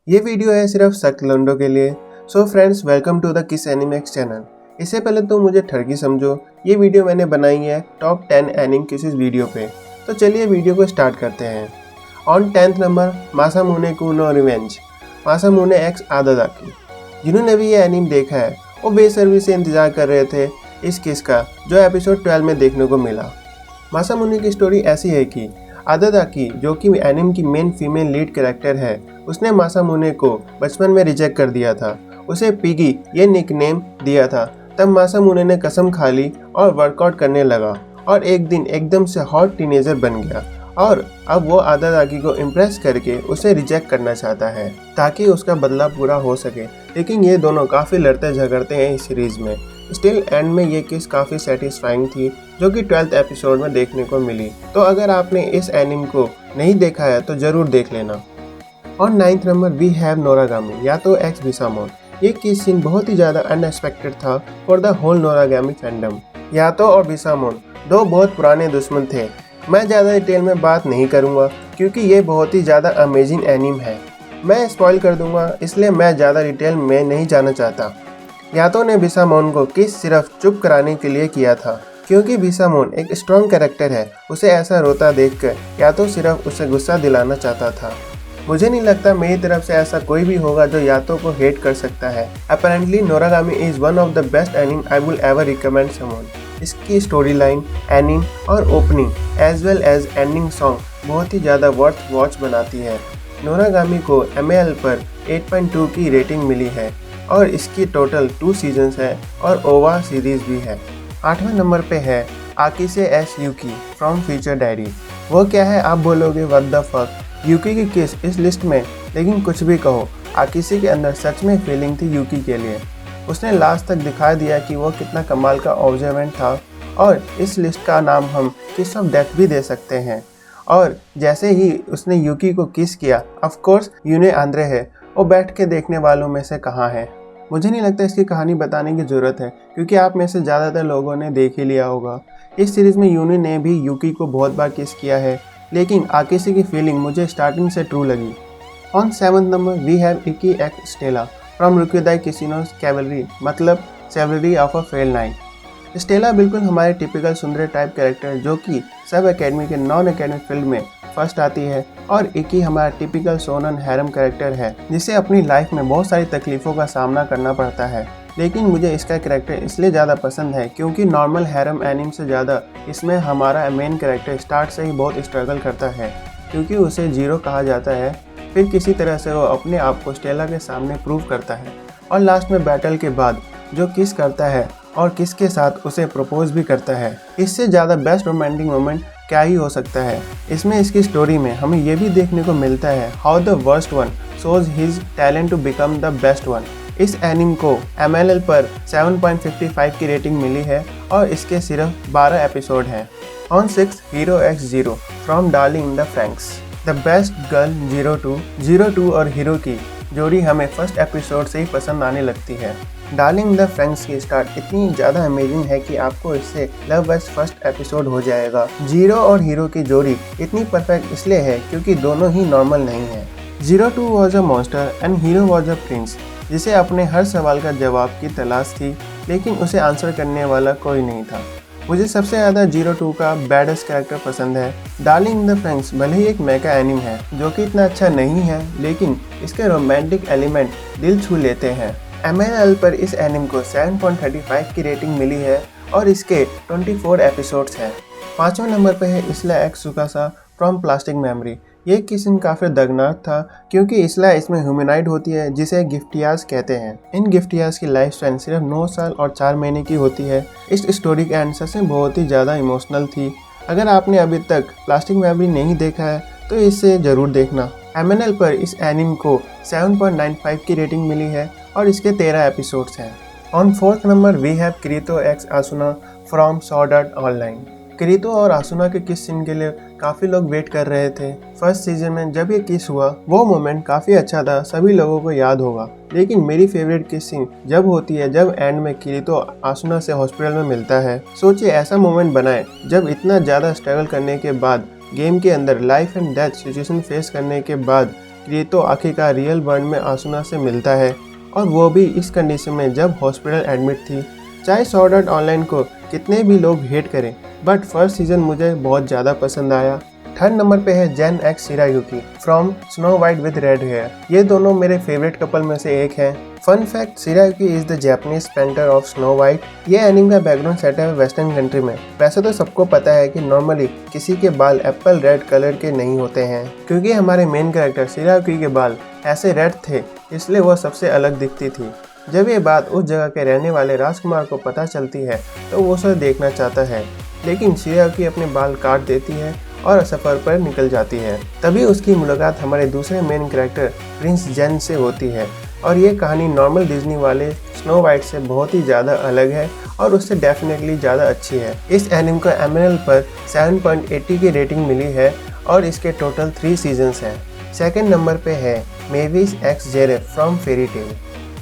ये वीडियो है सिर्फ सख्त लौंडों के लिए। सो फ्रेंड्स, वेलकम टू द किस एनिमेक्स चैनल। इससे पहले तो मुझे ठरकी समझो, ये वीडियो मैंने बनाई है टॉप 10 एनिम किसेस वीडियो पे। तो चलिए वीडियो को स्टार्ट करते हैं। On 10th number, Masamune Kuno revenge, Masamune x Adagaki. जिन्होंने भी ये एनिम देखा है वो बेसब्री से इंतजार कर रहे थे इस किस का, जो एपिसोड 12 में देखने को मिला। मासामुने की स्टोरी ऐसी है कि आदादाकी, जो कि एनिम की मेन फीमेल लीड कैरेक्टर है, उसने मासामुने को बचपन में रिजेक्ट कर दिया था। उसे पिगी ये निकनेम दिया था। तब मासामुने ने कसम खा ली और वर्कआउट करने लगा और एक दिन एकदम से हॉट टीनेजर बन गया और अब वो आदादाकी को इम्प्रेस करके उसे रिजेक्ट करना चाहता है ताकि उसका बदला पूरा हो सके। लेकिन ये दोनों काफ़ी लड़ते झगड़ते हैं इस सीरीज़ में। स्टिल एंड में ये किस काफ़ी सेटिस्फाइंग थी, जो कि 12th एपिसोड में देखने को मिली। तो अगर आपने इस एनिम को नहीं देखा है तो ज़रूर देख लेना। और 9th नंबर, वी हैव नोरागामी या तो एक्स बिसामोन। ये किस सीन बहुत ही ज़्यादा अनएक्सपेक्टेड था फॉर द होल नोरागामी फैंडम। यातो और बिसामोन दो बहुत पुराने दुश्मन थे। मैं ज़्यादा डिटेल में बात नहीं करूँगा क्योंकि ये बहुत ही ज़्यादा अमेजिंग एनिम है। मैं स्पॉइल कर दूँगा, इसलिए मैं ज़्यादा डिटेल में नहीं जाना चाहता। यातो ने बिसामोन को किस सिर्फ चुप कराने के लिए किया था, क्योंकि बिसामोन एक स्ट्रॉन्ग कैरेक्टर है। उसे ऐसा रोता देखकर यातो सिर्फ उसे गुस्सा दिलाना चाहता था। मुझे नहीं लगता मेरी तरफ से ऐसा कोई भी होगा जो यातो को हेट कर सकता है। Apparently Noragami is one of the best anime I will ever recommend someone. इसकी स्टोरी लाइन, एनिम और opening as well as ending song बहुत ही ज़्यादा वर्थ वॉच बनाती है। नोरागामी को MAL पर 8.2 की रेटिंग मिली है और इसकी टोटल 2 सीजन्स है और ओवा सीरीज भी है। 8वें नंबर पे है आकिसे S Yuki from future diary. वो क्या है आप बोलोगे, व्हाट द फक। यूकी की किस इस लिस्ट में, लेकिन कुछ भी कहो, आकिसे के अंदर सच में फीलिंग थी यूकी के लिए। उसने लास्ट तक दिखा दिया कि वो कितना कमाल का ऑब्जर्वेंट था और इस लिस्ट का नाम हम किस ऑफ डेथ भी दे सकते हैं। और जैसे ही उसने यूकी को किस किया, ऑफ कोर्स यूने आंद्रे है, वो बैठ के देखने वालों में से कहाँ है। मुझे नहीं लगता इसकी कहानी बताने की ज़रूरत है क्योंकि आप में से ज़्यादातर लोगों ने देख ही लिया होगा। इस सीरीज़ में यूनी ने भी यूकी को बहुत बार किस किया है, लेकिन आकिसे की फीलिंग मुझे स्टार्टिंग से ट्रू लगी। On 7th number, we have Ikki x Stella from Rakudai Kishi no cavalry, मतलब cavalry of a fail knight. Stella बिल्कुल हमारे टिपिकल सुंदर टाइप कैरेक्टर जो कि सब एकेडमी के नॉन एकेडमिक फील्ड में फर्स्ट आती है, और इकी हमारा टिपिकल सोनन हैरम कैरेक्टर है जिसे अपनी लाइफ में बहुत सारी तकलीफ़ों का सामना करना पड़ता है। लेकिन मुझे इसका कैरेक्टर इसलिए ज़्यादा पसंद है क्योंकि नॉर्मल हैरम एनिम से ज़्यादा इसमें हमारा मेन कैरेक्टर स्टार्ट से ही बहुत स्ट्रगल करता है, क्योंकि उसे जीरो कहा जाता है। फिर किसी तरह से वो अपने आप को स्टेला के सामने प्रूव करता है और लास्ट में बैटल के बाद जो किस करता है और किस के साथ उसे प्रपोज भी करता है। इससे ज़्यादा बेस्ट रोमांटिक मोमेंट क्या ही हो सकता है। इसमें इसकी स्टोरी में हमें ये भी देखने को मिलता है how the worst one shows his talent to become the best one. इस एनिम को MLL पर 7.55 की रेटिंग मिली है और इसके सिर्फ 12 एपिसोड हैं। On 6, hero x zero from darling the Franks. The best girl 02 और हीरो की जोड़ी हमें फर्स्ट एपिसोड से ही पसंद आने लगती है। डार्लिंग द फ्रैंक्स की स्टार्ट इतनी ज़्यादा अमेजिंग है कि आपको इससे लव एज फर्स्ट एपिसोड हो जाएगा। जीरो और हीरो की जोड़ी इतनी परफेक्ट इसलिए है क्योंकि दोनों ही नॉर्मल नहीं है। 02 was a monster and hero was a prince, जिसे अपने हर सवाल का जवाब की तलाश थी, लेकिन उसे आंसर करने वाला कोई नहीं था। मुझे सबसे ज़्यादा 02 का बैडेस्ट कैरेक्टर पसंद है। डार्लिंग द फ्रैंक्स भले ही एक मेका एनिम है जो कि इतना अच्छा नहीं है, लेकिन इसके रोमांटिक एलिमेंट दिल छू लेते हैं। MLL पर इस एनिम को 7.35 की रेटिंग मिली है और इसके 24 एपिसोड्स हैं। 5वें नंबर पर है Isla x Tsukasa from Plastic Memory. ये किस्म काफ़ी दर्दनाक था क्योंकि इसला इसमें ह्यूमनाइड होती है जिसे गिफ्टियाज कहते हैं। इन गिफ्टियाज की लाइफ स्पैन सिर्फ 9 साल और 4 महीने की होती है। इस स्टोरी के एंड सच में बहुत ही ज़्यादा इमोशनल थी। अगर आपने अभी तक प्लास्टिक मेमोरी नहीं देखा है तो इसे ज़रूर देखना। MLL पर इस एनिम को 7.95 की रेटिंग मिली है और इसके 13 एपिसोड्स हैं। On 4th number, we have Kirito x Asuna from Sword Art Online. Kirito और आसुना के किस सीन के लिए काफ़ी लोग वेट कर रहे थे। फर्स्ट सीजन में जब ये किस हुआ वो मोमेंट काफ़ी अच्छा था, सभी लोगों को याद होगा। लेकिन मेरी फेवरेट किस सीन जब होती है जब एंड में किरीतो आसुना से हॉस्पिटल में मिलता है। सोचिए ऐसा मोमेंट बनाए जब इतना ज़्यादा स्ट्रगल करने के बाद, गेम के अंदर life and death situation face करने के बाद रितो आखिरकार रियल वर्ल्ड में आसुना से मिलता है, और वो भी इस कंडीशन में जब हॉस्पिटल एडमिट थी। चाहे स्वॉर्ड आर्ट ऑनलाइन को कितने भी लोग हेट करें, बट फर्स्ट सीजन मुझे बहुत ज़्यादा पसंद आया। थर्ड नंबर पे है Zen x Shirayuki from Snow White with Red Hair. ये दोनों मेरे फेवरेट कपल में से एक हैं। Fun fact, Shirayuki is the Japanese painter of Snow White. ये एनीमे का बैकग्राउंड सेट है वेस्टर्न कंट्री में। वैसे तो सबको पता है कि नॉर्मली किसी के बाल एप्पल रेड कलर के नहीं होते हैं, क्योंकि हमारे मेन कैरेक्टर शिरायुकी के बाल ऐसे रेड थे, इसलिए वह सबसे अलग दिखती थी। जब ये बात उस जगह के रहने वाले राजकुमार को पता चलती है तो वो उसे देखना चाहता है, लेकिन शिरायुकी अपने बाल काट देती है और सफ़र पर निकल जाती है। तभी उसकी मुलाकात हमारे दूसरे मेन कैरेक्टर प्रिंस जेन से होती है, और ये कहानी नॉर्मल डिज्नी वाले स्नो वाइट से बहुत ही ज़्यादा अलग है और उससे डेफिनेटली ज़्यादा अच्छी है। इस एनिमे को MNL पर 7.80 की रेटिंग मिली है और इसके टोटल 3 सीजन्स हैं। सेकंड नंबर पे है Mavis x जेरेफ from fairy tale.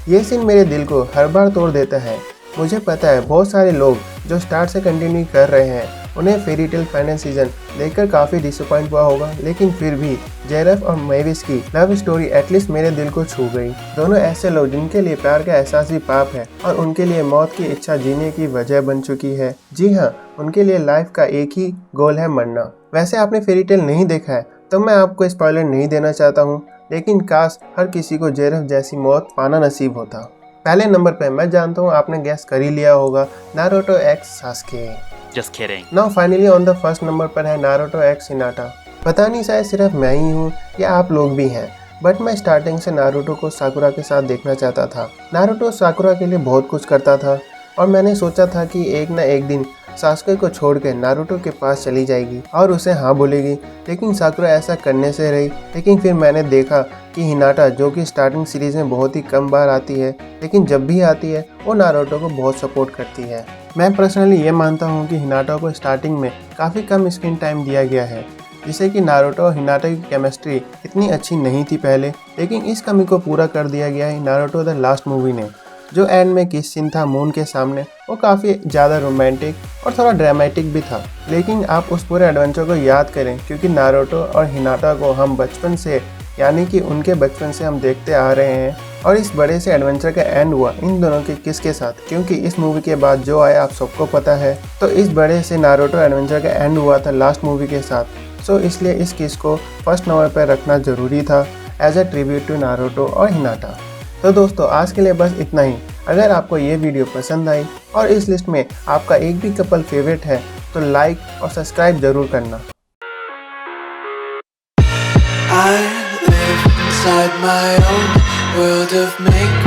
ये सीन मेरे दिल को हर बार तोड़ देता है। मुझे पता है बहुत सारे लोग जो स्टार्ट से कंटिन्यू कर रहे हैं, उन्हें फेरी टेल फाइनल सीजन देखकर काफ़ी डिसअपॉइंट हुआ होगा, लेकिन फिर भी जेरेफ और मेविस की लव स्टोरी एटलीस्ट मेरे दिल को छू गई। दोनों ऐसे लोग जिनके लिए प्यार का एहसास ही पाप है और उनके लिए मौत की इच्छा जीने की वजह बन चुकी है। जी हाँ, उनके लिए लाइफ का एक ही गोल है, मरना। वैसे आपने फेरी टेल नहीं देखा है तो मैं आपको स्पॉइलर नहीं देना चाहता हूँ, लेकिन काश हर किसी को जेरेफ जैसी मौत पाना नसीब होता। पहले नंबर पे मैं जानता हूँ आपने गैस कर ही लिया होगा, Naruto x Sasuke. Just kidding. Now finally on the first number पर है नारुतो एक्स हिनाटा। पता नहीं शायद सिर्फ मैं ही हूँ या आप लोग भी हैं, बट मैं स्टार्टिंग से नारुतो को साकुरा के साथ देखना चाहता था। नारुतो साकुरा के लिए बहुत कुछ करता था और मैंने सोचा था कि एक ना एक दिन सास्के को छोड़ के नारुतो के पास चली जाएगी और उसे हाँ बोलेगी, लेकिन साकुरा ऐसा करने से रही। लेकिन फिर मैंने देखा कि हिनाटा, जो कि स्टार्टिंग सीरीज में बहुत ही कम बार आती है, लेकिन जब भी आती है वो नारुतो को बहुत सपोर्ट करती है। मैं पर्सनली ये मानता हूँ कि हिनाटा को स्टार्टिंग में काफ़ी कम स्क्रीन टाइम दिया गया है, जिससे कि नारुतो और हिनाटा की केमिस्ट्री इतनी अच्छी नहीं थी पहले, लेकिन इस कमी को पूरा कर दिया गया है नारुतो द लास्ट मूवी ने। जो एंड में किस सीन था मून के सामने, वो काफ़ी ज़्यादा रोमांटिक और थोड़ा ड्रामेटिक भी था, लेकिन आप उस पूरे एडवेंचर को याद करें, क्योंकि नारुतो और हिनाटा को हम बचपन से, यानी कि उनके बचपन से हम देखते आ रहे हैं, और इस बड़े से एडवेंचर का एंड हुआ इन दोनों के किस के साथ, क्योंकि इस मूवी के बाद जो आया आप सबको पता है। तो इस बड़े से नारुतो एडवेंचर का एंड हुआ था लास्ट मूवी के साथ, सो इसलिए इस किस को फर्स्ट नंबर पर रखना ज़रूरी था as a tribute to Naruto और हिनाटा। तो दोस्तों आज के लिए बस इतना ही। अगर आपको ये वीडियो पसंद आई और इस लिस्ट में आपका एक भी कपल फेवरेट है तो लाइक और सब्सक्राइब जरूर करना। I live inside my own world of make